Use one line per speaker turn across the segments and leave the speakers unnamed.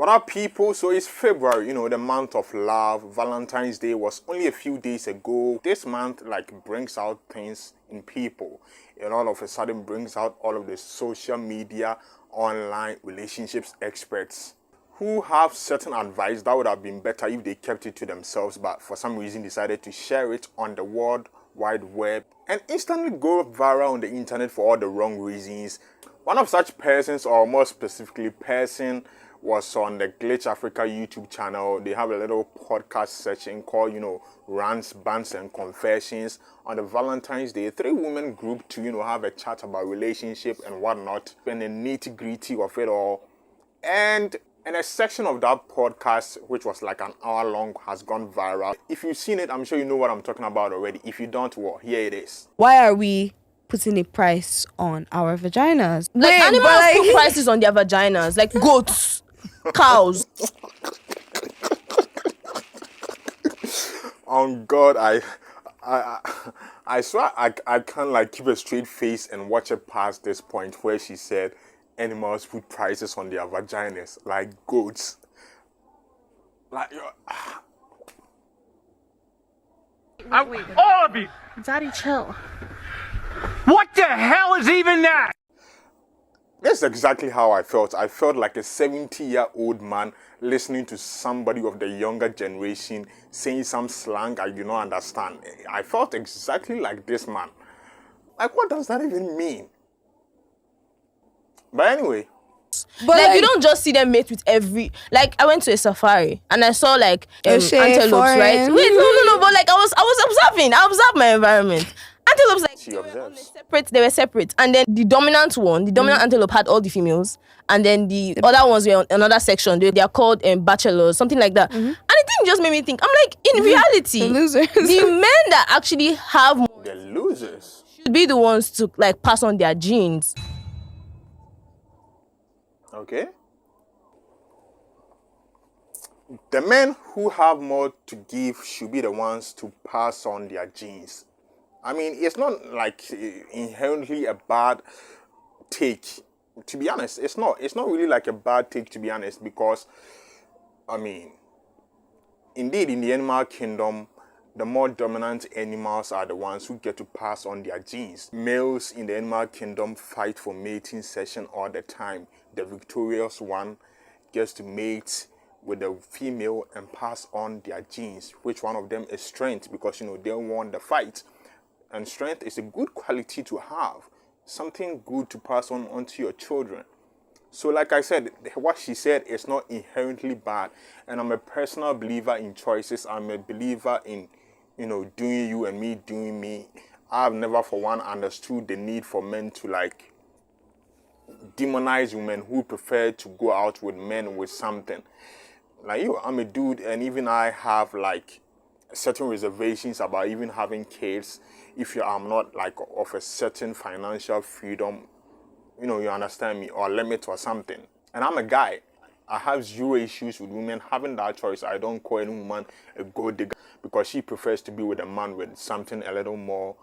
What up, people? So it's February, the month of love. Valentine's Day was only a few days ago. This month brings out things in people. It all of a sudden brings out all of the social media, online relationships experts who have certain advice that would have been better if they kept it to themselves, but for some reason decided to share it on the World Wide Web and instantly go viral on the internet for all the wrong reasons. One of such persons, or more specifically person, was on the Glitch Africa YouTube channel. They have a little podcast section called, Rants, Bants, and Confessions. On the Valentine's Day, 3 women grouped to, have a chat about relationship and whatnot, and the nitty-gritty of it all. And a section of that podcast, which was like an hour long, has gone viral. If you've seen it, I'm sure you know what I'm talking about already. If you don't, well, here it is.
Why are we putting a price on our vaginas?
Animals put prices on their vaginas, like goats, cows.
On God, I swear I can't keep a straight face and watch it past this point where she said animals put prices on their vaginas like goats.
All of you!
Daddy, chill.
What the hell is even that?
That's exactly how I felt. I felt like a 70-year-old man listening to somebody of the younger generation saying some slang I do not understand. I felt exactly like this man. What does that even mean? But anyway.
But you don't just see them mate with every... I went to a safari and I saw antelopes, right? Wait, no. But I was observing. I observed my environment. Antelopes, they were separate. And then the dominant antelope had all the females. And then the other ones were on another section. They are called bachelors, something like that. And the thing just made me think, I'm in reality,
the losers.
The men that actually have more...
The losers.
Should be the ones to pass on their genes.
Okay. The men who have more to give should be the ones to pass on their genes. It's not inherently a bad take. To be honest, it's not. It's not really a bad take, to be honest, because, indeed, in the animal kingdom, the more dominant animals are the ones who get to pass on their genes. Males in the animal kingdom fight for mating session all the time. The victorious one gets to mate with the female and pass on their genes, which one of them is strength, because, they won the fight. And strength is a good quality to have, something good to pass on onto your children. So like I said, what she said is not inherently bad. And I'm a personal believer in choices. I'm a believer in, doing you and me doing me. I've never for one understood the need for men to demonize women who prefer to go out with men with something. I'm a dude, and even I have certain reservations about even having kids if I'm not of a certain financial freedom, you understand me, or limit or something. And I'm a guy. I have zero issues with women having that choice. I don't call any woman a gold digger because she prefers to be with a man with something a little more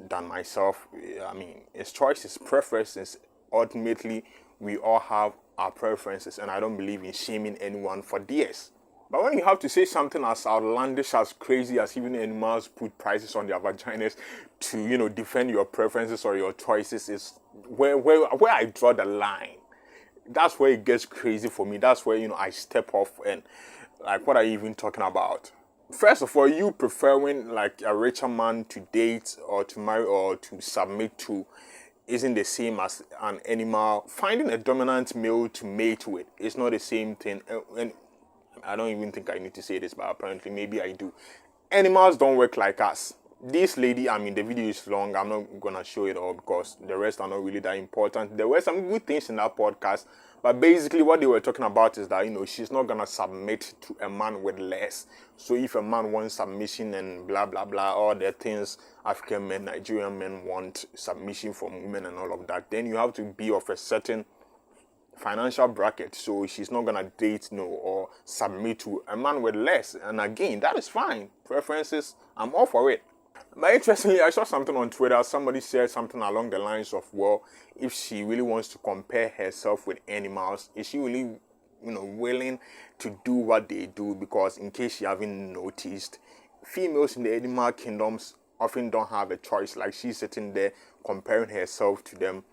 than myself. It's choice, it's preferences. Ultimately, we all have our preferences, and I don't believe in shaming anyone for theirs. But when you have to say something as outlandish, as crazy as even animals put prices on their vaginas to, defend your preferences or your choices, is where I draw the line. That's where it gets crazy for me. That's where, I step off and, what are you even talking about? First of all, you preferring, a richer man to date or to marry or to submit to isn't the same as an animal. Finding a dominant male to mate with is not the same thing. And I don't even think I need to say this, but apparently maybe I do. Animals don't work like us. This lady, the video is long. I'm not going to show it all because the rest are not really that important. There were some good things in that podcast, but basically what they were talking about is that, she's not going to submit to a man with less. So if a man wants submission and blah, blah, blah, all the things African men, Nigerian men want submission from women and all of that, then you have to be of a certain financial bracket, so she's not gonna date or submit to a man with less. And again, that is fine. Preferences, I'm all for it. But interestingly, I saw something on Twitter. Somebody said something along the lines of, well, if she really wants to compare herself with animals, is she really, willing to do what they do, because in case you haven't noticed, females in the animal kingdoms often don't have a choice. Like, she's sitting there comparing herself to them.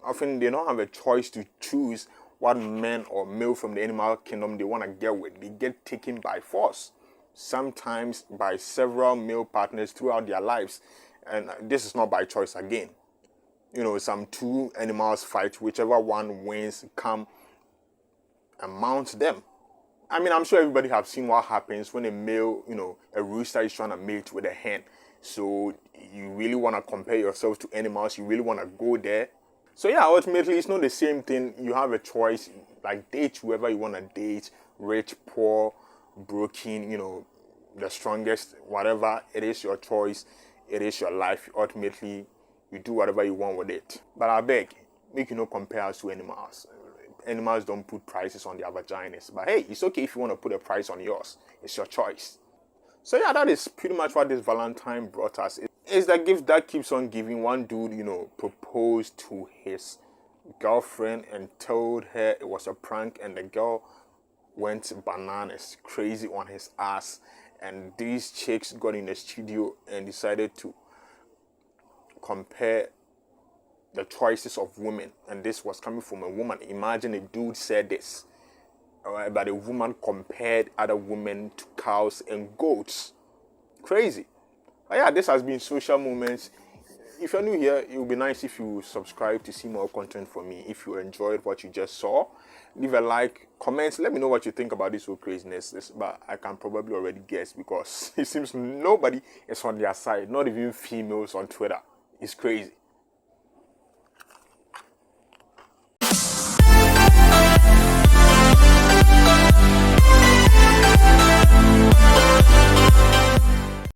Often they don't have a choice to choose what men or male from the animal kingdom they want to get with. They get taken by force, sometimes by several male partners throughout their lives. And this is not by choice again. Some two animals fight, whichever one wins come and mount them. I mean, I'm sure everybody have seen what happens when a male, a rooster is trying to mate with a hen. So you really want to compare yourself to animals. You really want to go there. So yeah, ultimately, it's not the same thing. You have a choice. Like, date whoever you want to date. Rich, poor, broken, the strongest, whatever. It is your choice. It is your life. Ultimately, you do whatever you want with it. But I beg, make you not compare us to animals. Animals don't put prices on their vaginas. But hey, it's okay if you want to put a price on yours. It's your choice. So yeah, that is pretty much what this Valentine brought us. It's the gift that keeps on giving. One dude, proposed to his girlfriend and told her it was a prank, and the girl went bananas, crazy on his ass. And these chicks got in the studio and decided to compare the choices of women. And this was coming from a woman. Imagine a dude said this. But a woman compared other women to cows and goats. Crazy. But yeah, this has been Social Moments. If you're new here, it would be nice if you subscribe to see more content from me. If you enjoyed what you just saw, leave a like, comment, let me know what you think about this whole craziness. But I can probably already guess, because it seems nobody is on their side, not even females on Twitter. It's crazy.